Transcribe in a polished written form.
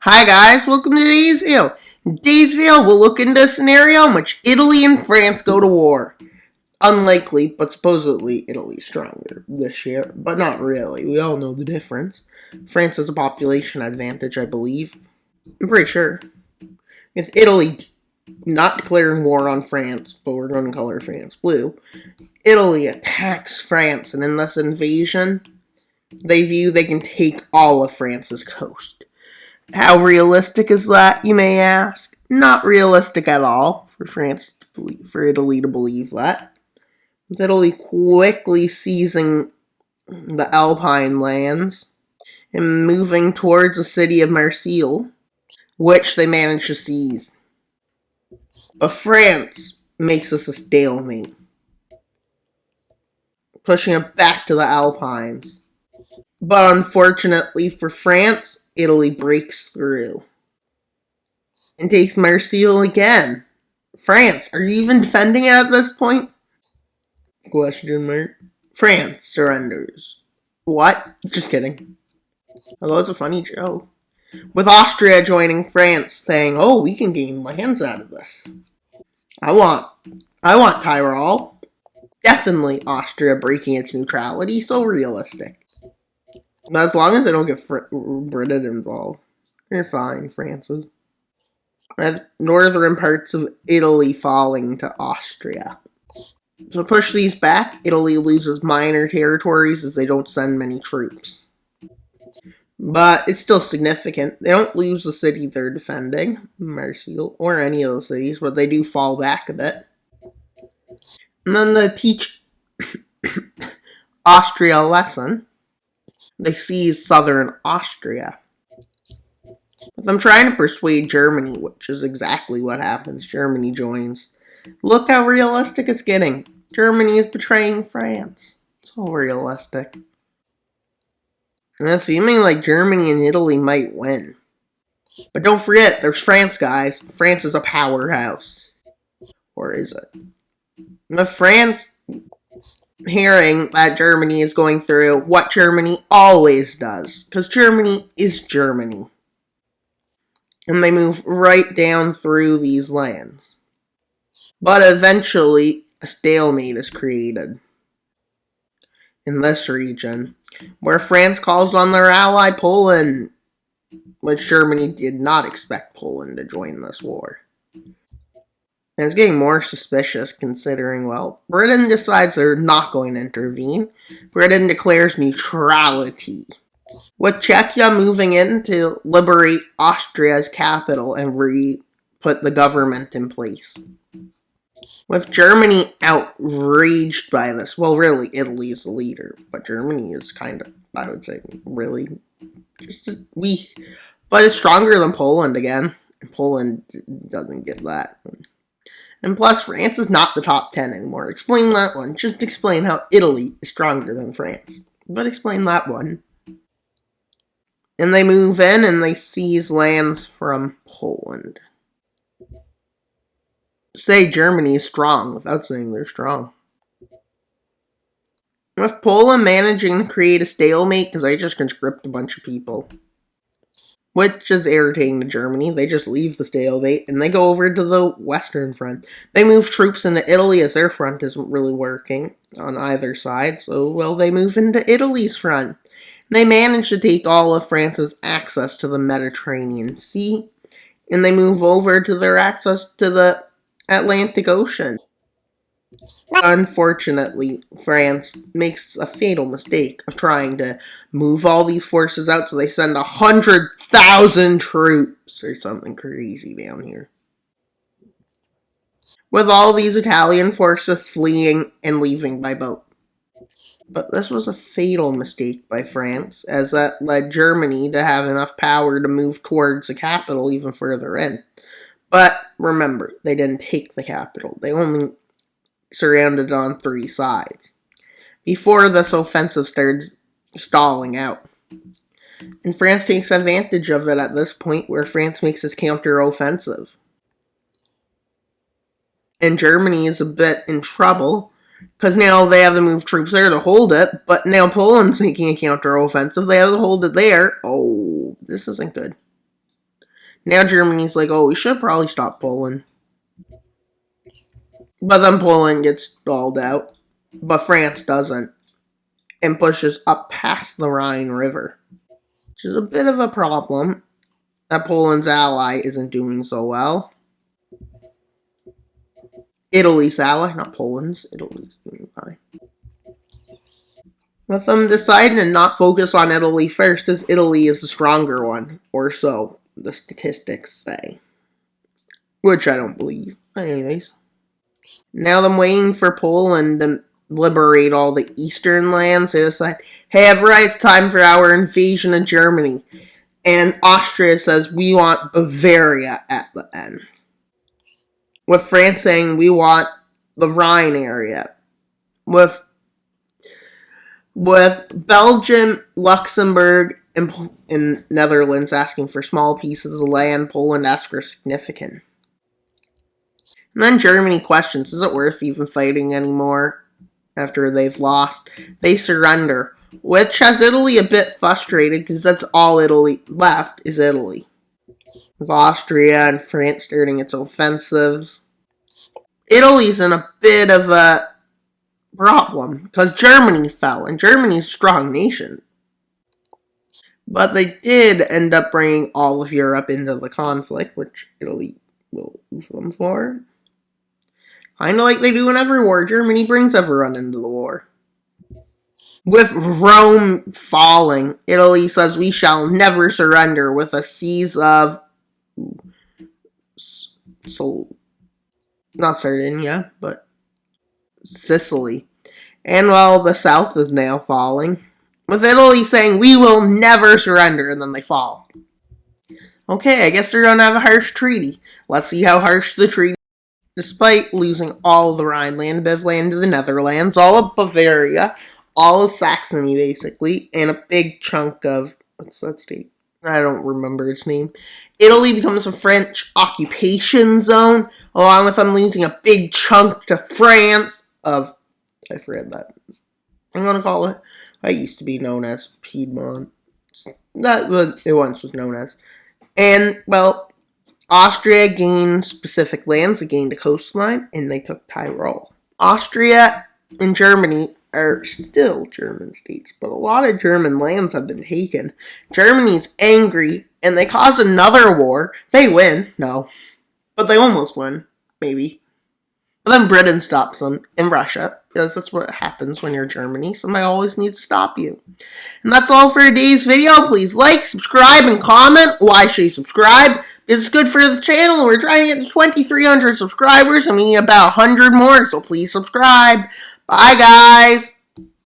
Hi guys, welcome to today's video. In today's video, we'll look into a scenario in which Italy and France go to war. Unlikely, but supposedly Italy's stronger this year, but not really. We all know the difference. France has a population advantage, I believe. I'm pretty sure. With Italy not declaring war on France, but we're going to color France blue, Italy attacks France, and in this invasion, they view they can take all of France's coast. How realistic is that, you may ask? Not realistic at all for Italy to believe that. With Italy quickly seizing the Alpine lands and moving towards the city of Marseille, which they managed to seize. But France makes this a stalemate, pushing it back to the Alpines. But unfortunately for France, Italy breaks through and takes Marseille again. France, are you even defending it at this point? Question mark. France surrenders. What? Just kidding. Although it's a funny joke. With Austria joining France, saying, "Oh, we can gain lands out of this. I want Tyrol." Definitely Austria breaking its neutrality. So realistic. But as long as they don't get Britain involved, they're fine, France's. As northern parts of Italy falling to Austria. To push these back, Italy loses minor territories as they don't send many troops. But it's still significant. They don't lose the city they're defending, Marseille, or any of the cities, but they do fall back a bit. And then they teach Austria a lesson. They seize southern Austria. If I'm trying to persuade Germany, which is exactly what happens, Germany joins. Look how realistic it's getting. Germany is betraying France. So realistic. And it's seeming like Germany and Italy might win. But don't forget, there's France, guys. France is a powerhouse. Or is it? With France hearing that Germany is going through what Germany always does. Because Germany is Germany. And they move right down through these lands. But eventually, a stalemate is created in this region, where France calls on their ally Poland, which Germany did not expect Poland to join this war. And it's getting more suspicious considering, well, Britain decides they're not going to intervene. Britain declares neutrality, with Czechia moving in to liberate Austria's capital and put the government in place. With Germany outraged by this, well, really, Italy is the leader, but Germany is kind of, I would say, really just weak. But it's stronger than Poland again. Poland doesn't get that. And plus, France is not the top 10 anymore. Explain that one. Just explain how Italy is stronger than France. But explain that one. And they move in and they seize lands from Poland. Say Germany is strong without saying they're strong. With Poland managing to create a stalemate because they just conscript a bunch of people, which is irritating to Germany. They just leave the stalemate and they go over to the Western Front. They move troops into Italy as their front isn't really working on either side. So, well, they move into Italy's front. They manage to take all of France's access to the Mediterranean Sea. And they move over to their access to the Atlantic Ocean. Unfortunately, France makes a fatal mistake of trying to move all these forces out, so they send 100,000 troops or something crazy down here. With all these Italian forces fleeing and leaving by boat. But this was a fatal mistake by France, as that led Germany to have enough power to move towards the capital even further in. But remember, they didn't take the capital. They only surrounded it on 3 sides before this offensive started stalling out. And France takes advantage of it at this point, where France makes its counter-offensive. And Germany is a bit in trouble, because now they have to move troops there to hold it, but now Poland's making a counter-offensive. They have to hold it there. Oh, this isn't good. Now Germany's like, oh, we should probably stop Poland. But then Poland gets stalled out. But France doesn't. And pushes up past the Rhine River. Which is a bit of a problem. That Poland's ally isn't doing so well. Italy's ally, not Poland's. Italy's doing fine. With them deciding to not focus on Italy first, as Italy is the stronger one. Or so the statistics say. Which I don't believe. Anyways. Now them waiting for Poland to liberate all the eastern lands. They decide, hey, everybody, it's time for our invasion of Germany. And Austria says, we want Bavaria at the end. With France saying, we want the Rhine area. With Belgium, Luxembourg, and Netherlands asking for small pieces of land, Poland asks for significant. And then Germany questions, is it worth even fighting anymore after they've lost? They surrender, which has Italy a bit frustrated because that's all Italy left is Italy. With Austria and France starting its offensives. Italy's in a bit of a problem because Germany fell, and Germany's a strong nation. But they did end up bringing all of Europe into the conflict, which Italy will lose them for. Kind of like they do in every war, Germany brings everyone into the war. With Rome falling, Italy says we shall never surrender with a seize of not Sardinia, but Sicily. And while the south is now falling, with Italy saying we will never surrender, and then they fall. Okay, I guess they're going to have a harsh treaty. Let's see how harsh the treaty is. Despite losing all of the Rhineland, Bivland to the Netherlands, all of Bavaria, all of Saxony basically, and a big chunk of, what's that state? I don't remember its name. Italy becomes a French occupation zone, along with them losing a big chunk to France of, I forget that. I'm going to call it, it used to be known as Piedmont. That was, it once was known as. And, well, Austria gained specific lands, they gained a coastline, and they took Tyrol. Austria and Germany are still German states, but a lot of German lands have been taken. Germany's angry, and they cause another war. They win, no. But they almost win, maybe. But then Britain stops them, and Russia, because that's what happens when you're Germany. Somebody always needs to stop you. And that's all for today's video. Please like, subscribe, and comment. Why should you subscribe? It's good for the channel. We're trying to get to 2,300 subscribers, and we need about 100 more, so please subscribe. Bye, guys.